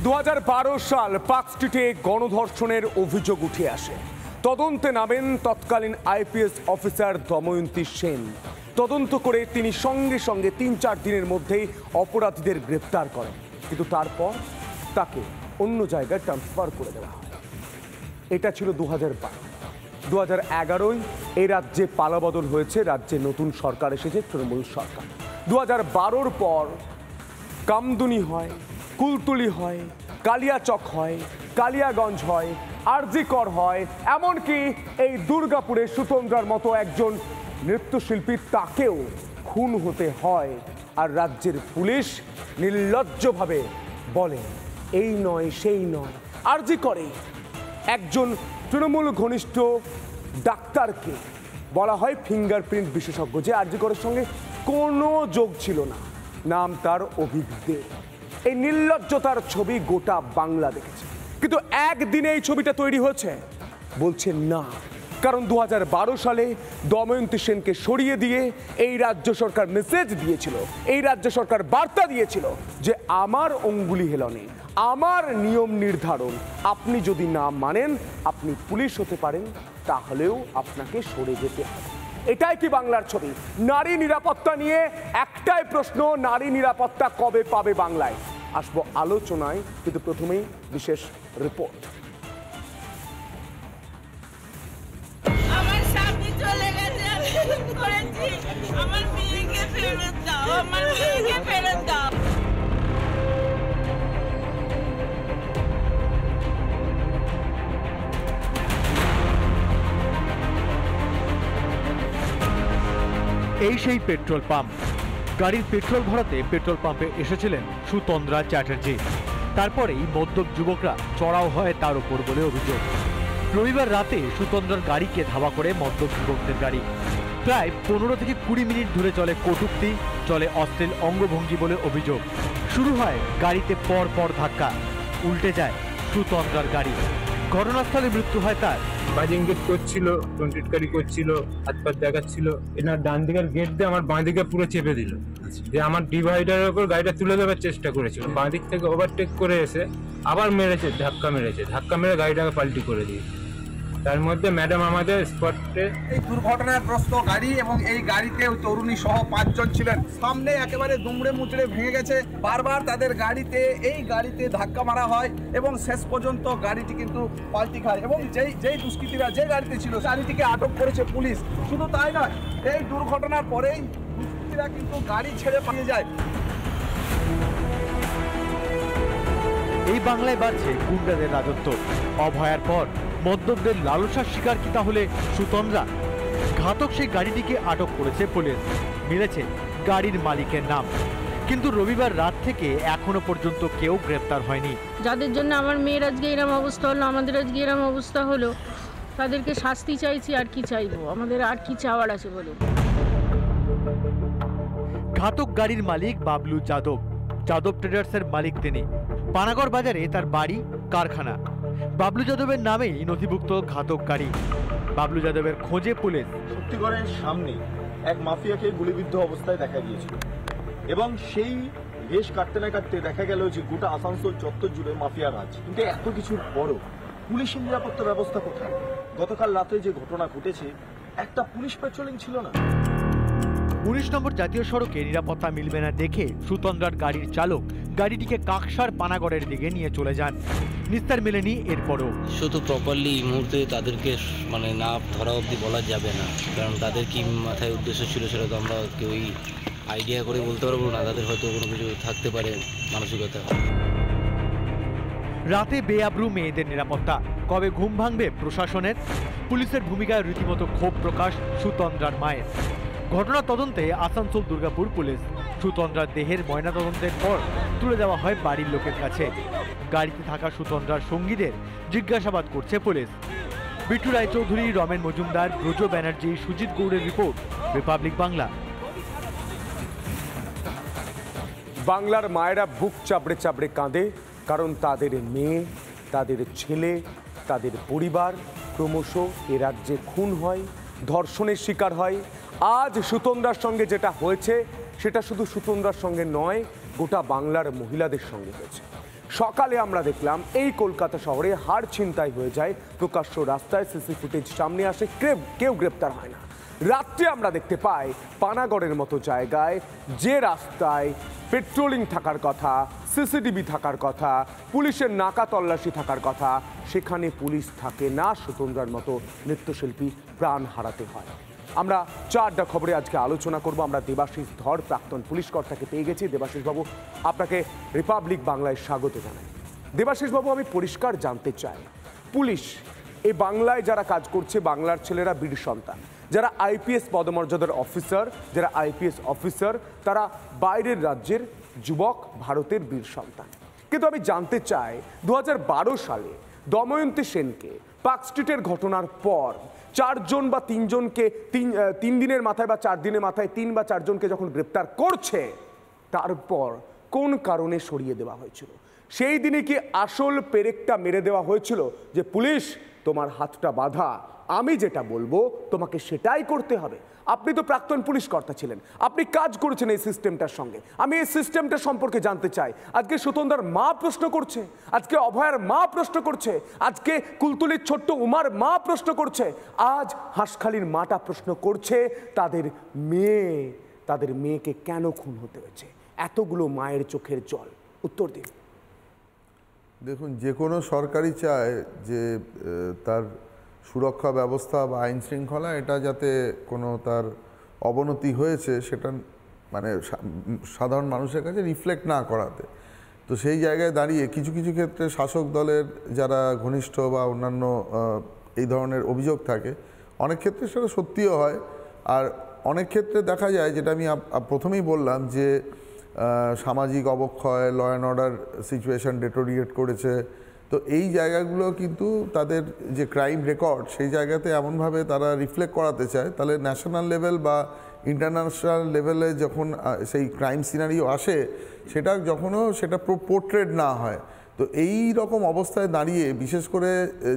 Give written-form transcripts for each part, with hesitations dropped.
2012 সাল পার্ক স্ট্রিটে গণধর্ষণের অভিযোগ উঠে আসে। তদন্তে নামেন তৎকালীন আইপিএস অফিসার দময়ন্তী সেন। তদন্ত করে তিনি সঙ্গে সঙ্গে 3-4 দিনের মধ্যেই অপরাধীদের গ্রেপ্তার করেন, কিন্তু তারপর তাকে অন্য জায়গায় ট্রান্সফার করে দেওয়া হয়। এটা ছিল 2012। 2011 এই রাজ্যে পালাবদল হয়েছে, রাজ্যে নতুন সরকার এসেছে, তৃণমূল সরকার। 2012-র পর কামদুনি হয়, কুলতুলি হয়, কালিয়াচক হয়, কালিয়াগঞ্জ হয়, আরজিকর হয়, এমনকি এই দুর্গাপুরে সুতন্দ্রার মতো একজন নৃত্যশিল্পী তাকেও খুন হতে হয়। আর রাজ্যের পুলিশ নির্লজ্জভাবে বলে এই নয় সেই নয়। আরজিকরে একজন তৃণমূল ঘনিষ্ঠ ডাক্তারকে বলা হয় ফিঙ্গারপ্রিন্ট বিশেষজ্ঞ, যে আরজিকরের সঙ্গে কোনো যোগ ছিল না, নাম তার অভিজ্ঞ। এই নির্লজ্জতার ছবি গোটা বাংলা দেখেছে, কিন্তু একদিনে এই ছবিটা তৈরি হয়েছে বলছে না। কারণ 2012 সালে দময়ন্তী সেনকে সরিয়ে দিয়ে এই রাজ্য সরকার মেসেজ দিয়েছিল, এই রাজ্য সরকার বার্তা দিয়েছিল যে আমার অঙ্গুলি হেলনে, আমার নিয়ম নির্ধারণ আপনি যদি না মানেন, আপনি পুলিশ হতে পারেন, তাহলেও আপনাকে সরে যেতে হবে। এটাই কি বাংলার ছবি? নারী নিরাপত্তা নিয়ে একটাই প্রশ্ন, নারী নিরাপত্তা কবে পাবে বাংলায়? আসবো আলোচনায়, কিন্তু প্রথমেই বিশেষ রিপোর্ট। আমার স্বামী চলে গেছে, আমি করেছি, আমার মেয়েকে ফেরত দাও, আমার মেয়েকে ফেরত দাও। এই সেই পেট্রোল পাম্প। গাড়ির পেট্রোল ভরাতে পেট্রোল পাম্পে এসেছিলেন সুতন্দ্রা চ্যাটার্জি। তারপরেই মদ্যপ যুবকরা চড়াও হয় তার উপর বলে অভিযোগ। রবিবার রাতে সুতন্দ্রার গাড়িকে ধাওয়া করে মদ্যপ যুবকদের গাড়ি। প্রায় 15 থেকে 20 মিনিট ধরে চলে কটূক্তি, চলে অশ্লীল অঙ্গভঙ্গি বলে অভিযোগ। শুরু হয় গাড়িতে পর পর ধাক্কা, উল্টে যায় সুতন্দ্রার গাড়ি। ঘটনাস্থলে মৃত্যু হয় তার। বাজিং গেট করছিল, টোনটিটকারি করছিল, হাত পা দেখাচ্ছিল। এনার ডান দিকের গেট দিয়ে আমার বাঁ দিকে পুরো চেপে দিল, যে আমার ডিভাইডারের ওপর গাড়িটা তুলে দেওয়ার চেষ্টা করেছিল। বাঁ দিক থেকে ওভারটেক করে এসে আবার মেরেছে, ধাক্কা মেরে গাড়িটাকে পাল্টি করে দিয়েছে। তার মধ্যে ম্যাডাম আমাদের স্পটে। এই দুর্ঘটনাগ্রস্ত গাড়ি এবং এই গাড়িতে ওই তরুণী সহ 5 জন ছিলেন। সামনে একেবারে দুমড়ে মুচড়ে ভেঙে গেছে। বারবার তাদের গাড়িতে ধাক্কা মারা হয় এবং শেষ পর্যন্ত গাড়িটি কিন্তু পাল্টি খায়। এবং যেই দুষ্কৃতীরা যে গাড়িতে ছিল, গাড়িটিকে আটক করেছে পুলিশ। শুধু তাই নয়, এই দুর্ঘটনার পরেই দুষ্কৃতীরা কিন্তু গাড়ি ছেড়ে পালিয়ে যায়। এই বাংলায় বাড়ছে গুন্ডাদের রাজত্ব। অভয়ার পর মদ্যপদের লালসার শিকার কি তাহলে সুতন্দ্রা? ঘাতক সেই গাড়িটিকে আটক করেছে পুলিশ, মিলেছে গাড়ির মালিকের নাম। কিন্তু রবিবার রাত থেকে এখনো পর্যন্ত কেউ গ্রেপ্তার হয়নি। যাদের জন্য আমার মেয়ের আজকে এরম অবস্থা হলো, আমাদের আজকে এরম অবস্থা হলো, তাদেরকে শাস্তি চাইছি। আর কি চাইবো? আমাদের আর কি চাওয়ার আছে বলুন? ঘাতক গাড়ির মালিক বাবলু যাদব। যাদব ট্রেডার্সের মালিক তিনি। পানাগড় বাজারে তার বাড়ি, কারখানা। বাবলু যাদবের নামেই নথিভুক্ত ঘাতক গাড়ি। বাবলু যাদবের খোঁজে পুলিশ। শক্তিগড়ের সামনে এক মাফিয়াকে গুলিবিদ্ধ অবস্থায় দেখা গিয়েছিল, এবং সেই রেশ কাটতে না কাটতে দেখা গেল যে গোটা আসানসোল চত্বর জুড়ে মাফিয়া রাজ। কিন্তু এত কিছুর পরও পুলিশের নিরাপত্তা ব্যবস্থা কোথায়? গতকাল রাতে যে ঘটনা ঘটেছে, একটা পুলিশ পেট্রোলিং ছিল না। 19 নম্বর জাতীয় সড়কে নিরাপত্তা মিলবে না দেখে সুতন্দ্রার গাড়ির চালক গাড়িটিকে কাকসার পানাগড়ের দিকে নিয়ে চলে যান। নিস্তার মেলেনি এরপরও। শুধু প্রপারলি এই মুহূর্তে তাদেরকে না ধরা অবধি বলা যাবে না, কারণ তাদের কি মাথায় উদ্দেশ্য ছিল সেটা তো আমরা কেউই আইডিয়া করে বলতে পারবো না। তাদের হয়তো কোনো কিছু থাকতে পারে মানসিকতা। রাতে বেআব্রু মেয়েদের নিরাপত্তা, কবে ঘুম ভাঙবে প্রশাসনের? পুলিশের ভূমিকায় রীতিমতো ক্ষোভ প্রকাশ সুতন্দ্রার মায়ের। ঘটনা তদন্তে আসানসোল দুর্গাপুর পুলিশ। সুতন্দ্রার দেহের ময়নাতদন্তের পর তুলে দেওয়া হয় বাড়ির লোকের কাছে। গাড়িতে থাকা সুতন্দ্রার সঙ্গীদের জিজ্ঞাসাবাদ করছে পুলিশ। বিট্টু রায়চৌধুরী, রমেন মজুমদার, ব্রজ ব্যানার্জি, সুজিত গৌড়ের রিপোর্ট, রিপাবলিক বাংলা। বাংলার মায়েরা বুক চাপড়ে চাপড়ে কাঁদে, কারণ তাদের মেয়ে, তাদের ছেলে, তাদের পরিবার ক্রমশ এ রাজ্যে খুন হয়, ধর্ষণের শিকার হয়। আজ সুতন্দ্রার সঙ্গে যেটা হয়েছে, সেটা শুধু সুতন্দ্রার সঙ্গে নয়, গোটা বাংলার মহিলাদের সঙ্গে হয়েছে। সকালে আমরা দেখলাম এই কলকাতা শহরে হাড় ছিনতাই হয়ে যায়, প্রকাশ্য রাস্তায় সিসি ফুটেজ সামনে আসে, কেউ গ্রেপ্তার হয় না। রাত্রে আমরা দেখতে পাই পানাগড়ের মতো জায়গায় যে রাস্তায় পেট্রোলিং থাকার কথা, সিসিটিভি থাকার কথা, পুলিশের নাকা তল্লাশি থাকার কথা, সেখানে পুলিশ থাকে না। সুতন্দ্রার মতো নৃত্যশিল্পী প্রাণ হারাতে হয়। আমরা 4টা খবরে আজকে আলোচনা করব। আমরা দেবাশিস ধর, প্রাক্তন পুলিশ কর্তাকে পেয়ে গেছি। দেবাশিস বাবু, আপনাকে রিপাবলিক বাংলায় স্বাগত জানাই। দেবাশিস বাবু, আমি পরিষ্কার জানতে চাই, পুলিশ এই বাংলায় যারা কাজ করছে, বাংলার ছেলেরা বীর সন্তান, যারা আইপিএস পদমর্যাদার অফিসার, যারা আইপিএস অফিসার, তারা বাইরের রাজ্যের যুবক, ভারতের বীর সন্তান। কিন্তু আমি জানতে চাই 2012 সালে দময়ন্তী সেনকে পার্ক স্ট্রিটের ঘটনার পর 4জন বা 3জনকে 3 দিনের মাথায় বা 4 দিনের মাথায় 3 বা 4 জনকে যখন গ্রেপ্তার করছে, তারপর কোন কারণে সরিয়ে দেওয়া হয়েছিল? সেই দিনে কি আসল পেরেকটা মেরে দেওয়া হয়েছিল যে পুলিশ তোমার হাতটা বাঁধা, আমি যেটা বলবো তোমাকে সেটাই করতে হবে? আপনি তো প্রাক্তন পুলিশ কর্তা ছিলেন, আপনি কাজ করেছেন এই সিস্টেমটার সঙ্গে। আমি এই সিস্টেমটা সম্পর্কে জানতে চাই। আজকে সুতন্দ্রার মা প্রশ্ন করছে, আজকে অভয়ার মা প্রশ্ন করছে, আজকে কুলতলির ছোট্ট উমার মা প্রশ্ন করছে, আজ হাঁসখালির মাটা প্রশ্ন করছে তাদের মেয়েকে কেন খুন হতে হয়েছে। এতগুলো মায়ের চোখের জল, উত্তর দিন। দেখুন, যে কোনো সরকারই চায় যে তার সুরক্ষা ব্যবস্থা বা আইন শৃঙ্খলা এটা যাতে কোনো তার অবনতি হয়েছে সেটা মানে সাধারণ মানুষের কাছে রিফ্লেক্ট না করাতে। তো সেই জায়গায় দাঁড়িয়ে কিছু কিছু ক্ষেত্রে শাসক দলের যারা ঘনিষ্ঠ বা অন্যান্য এই ধরনের অভিযোগ থাকে, অনেক ক্ষেত্রে সেটা সত্যিও হয়। আর অনেক ক্ষেত্রে দেখা যায়, যেটা আমি প্রথমেই বললাম, যে সামাজিক অবক্ষয়, law and order situation deteriorate করেছে। তো এই জায়গাগুলো কিন্তু তাদের যে ক্রাইম রেকর্ড, সেই জায়গাতে এমনভাবে তারা রিফ্লেক্ট করাতে চায়, তাহলে ন্যাশনাল লেভেল বা ইন্টারন্যাশনাল লেভেলে যখন সেই ক্রাইম সিনারিও আসে, সেটা পোর্ট্রেট না হয়। তো এই রকম অবস্থায় দাঁড়িয়ে, বিশেষ করে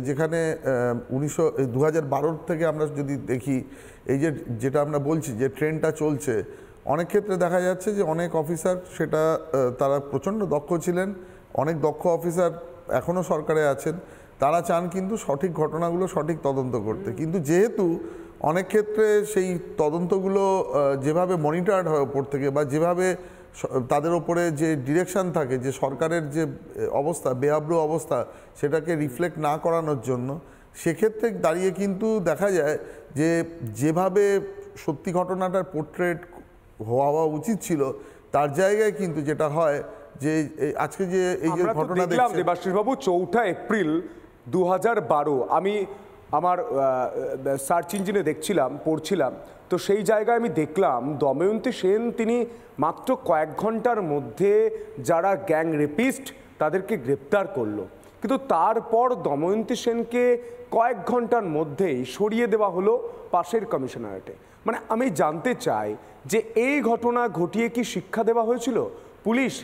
যেখানে 2012 থেকে আমরা যদি দেখি, এই যেটা আমরা বলছি যে ট্রেন্ডটা চলছে, অনেক ক্ষেত্রে দেখা যাচ্ছে যে অনেক অফিসার তারা প্রচণ্ড দক্ষ ছিলেন, অনেক দক্ষ অফিসার এখনও সরকারে আছেন, তারা চান কিন্তু সঠিক ঘটনাগুলো সঠিক তদন্ত করতে। কিন্তু যেহেতু অনেক ক্ষেত্রে সেই তদন্তগুলো যেভাবে মনিটর্ড হয় ওপর থেকে, বা যেভাবে তাদের ওপরে যে ডিরেকশান থাকে, যে সরকারের যে অবস্থা, বেআব্রু অবস্থা, সেটাকে রিফ্লেক্ট না করানোর জন্য, সেক্ষেত্রে দাঁড়িয়ে কিন্তু দেখা যায় যে যেভাবে সত্যি ঘটনাটার পোর্ট্রেট হওয়া উচিত ছিল, তার জায়গায় কিন্তু যেটা হয় যে আজকে যে এই যে ঘটনা দেখলাম দেবাশিস বাবু, 4 এপ্রিল 2012 আমি আমার সার্চ ইঞ্জিনে পড়ছিলাম, তো সেই জায়গায় আমি দেখলাম দময়ন্তী সেন তিনি মাত্র কয়েক ঘন্টার মধ্যে যারা গ্যাং রেপিস্ট তাদেরকে গ্রেপ্তার করলো। কিন্তু তারপর দময়ন্তী সেনকে কয়েক ঘন্টার মধ্যেই সরিয়ে দেওয়া হলো পাশের কমিশনারেটে। মানে আমি জানতে চাই যে এই ঘটনা ঘটিয়ে কি শিক্ষা দেওয়া হয়েছিল? পুলিশ,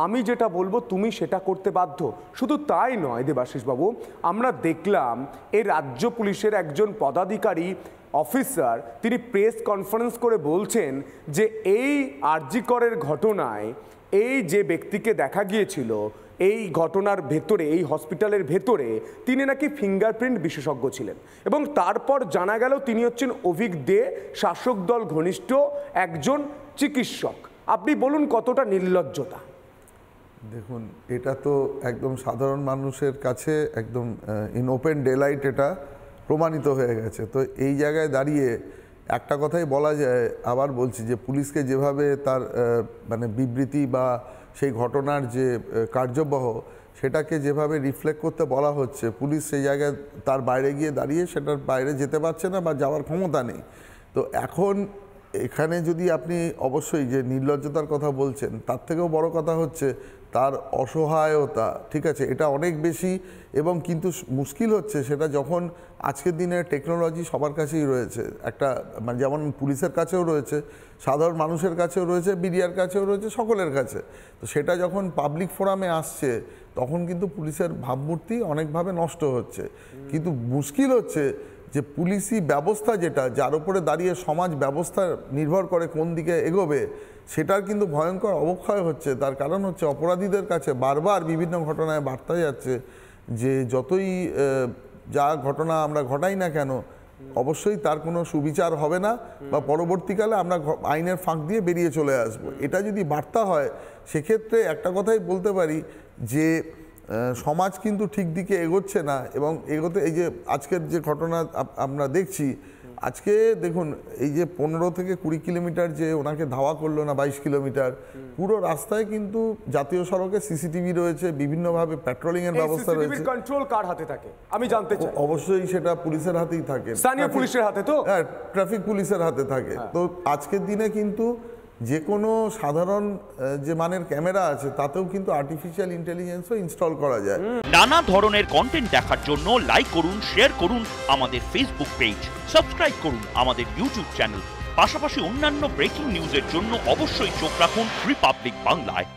আমি যেটা বলবো তুমি সেটা করতে বাধ্য। শুধু তাই নয় দেবাশিস বাবু, আমরা দেখলাম এই রাজ্য পুলিশের একজন পদাধিকারী অফিসার, তিনি প্রেস কনফারেন্স করে বলছেন যে এই আরজি করের ঘটনায় এই যে ব্যক্তিকে দেখা গিয়েছিল এই ঘটনার ভেতরে, এই হসপিটালের ভেতরে, তিনি নাকি ফিঙ্গারপ্রিন্ট বিশেষজ্ঞ ছিলেন, এবং তারপর জানা গেল তিনি হচ্ছেন অভিক দে, শাসক দল ঘনিষ্ঠ একজন চিকিৎসক। আপনি বলুন কতটা নির্লজ্জতা। দেখুন, এটা তো একদম সাধারণ মানুষের কাছে একদম ইন ওপেন ডেলাইট এটা প্রমাণিত হয়ে গেছে। তো এই জায়গায় দাঁড়িয়ে একটা কথাই বলা যায়, আবার বলছি, যে পুলিশকে যেভাবে তার মানে বিবৃতি বা সেই ঘটনার যে কার্যবহ, সেটাকে যেভাবে রিফ্লেক্ট করতে বলা হচ্ছে, পুলিশ সেই জায়গায় তার বাইরে গিয়ে দাঁড়িয়ে সেটার বাইরে যেতে পারছে না বা যাওয়ার ক্ষমতা নেই। তো এখন এখানে যদি আপনি অবশ্যই যে নির্লজ্জতার কথা বলছেন, তার থেকেও বড় কথা হচ্ছে তার অসহায়তা। ঠিক আছে, এটা অনেক বেশি, এবং কিন্তু মুশকিল হচ্ছে সেটা যখন আজকের দিনে টেকনোলজি সবার কাছেই রয়েছে, একটা মানে যেমন পুলিশের কাছেও রয়েছে, সাধারণ মানুষের কাছেও রয়েছে, মিডিয়ার কাছেও রয়েছে, সকলের কাছে। তো সেটা যখন পাবলিক ফোরামে আসছে, তখন কিন্তু পুলিশের ভাবমূর্তি অনেকভাবে নষ্ট হচ্ছে। কিন্তু মুশকিল হচ্ছে যে পুলিশি ব্যবস্থা যেটা, যার উপরে দাঁড়িয়ে সমাজ ব্যবস্থা নির্ভর করে কোন দিকে এগোবে, সেটার কিন্তু ভয়ঙ্কর অবক্ষয় হচ্ছে। তার কারণ হচ্ছে অপরাধীদের কাছে বারবার বিভিন্ন ঘটনায় বার্তা যাচ্ছে যে যতই যা ঘটনা আমরা ঘটাই না কেন, অবশ্যই তার কোনো সুবিচার হবে না বা পরবর্তীকালে আমরা আইনের ফাঁক দিয়ে বেরিয়ে চলে আসব। এটা যদি বার্তা হয়, সেক্ষেত্রে একটা কথাই বলতে পারি যে সমাজ কিন্তু ঠিক দিকে এগোচ্ছে না। এবং এগোতে এই যে আজকের যে ঘটনা আমরা দেখছি, আজকে দেখুন এই যে 15 থেকে 20 কিলোমিটার যে ওনাকে ধাওয়া করলো না, 22 কিলোমিটার, পুরো রাস্তায় কিন্তু জাতীয় সড়কে সিসিটিভি রয়েছে, বিভিন্নভাবে প্যাট্রোলিং এর ব্যবস্থা রয়েছে। কন্ট্রোল কার হাতে থাকে আমি জানতে চাই। অবশ্যই সেটা পুলিশের হাতেই থাকে, স্থানীয় পুলিশের হাতে। তো হ্যাঁ, ট্রাফিক পুলিশের হাতে থাকে। তো আজকের দিনে কিন্তু যে কোনো সাধারণ যে মানের ক্যামেরা আছে তাতেও কিন্তু আর্টিফিশিয়াল ইন্টেলিজেন্সও ইনস্টল করা যায়। নানা ধরনের কন্টেন্ট দেখার জন্য লাইক করুন, শেয়ার করুন আমাদের ফেসবুক পেজ, সাবস্ক্রাইব করুন আমাদের ইউটিউব চ্যানেল। পাশাপাশি অন্যান্য ব্রেকিং নিউজের জন্য অবশ্যই চোখ রাখুন রিপাবলিক বাংলায়।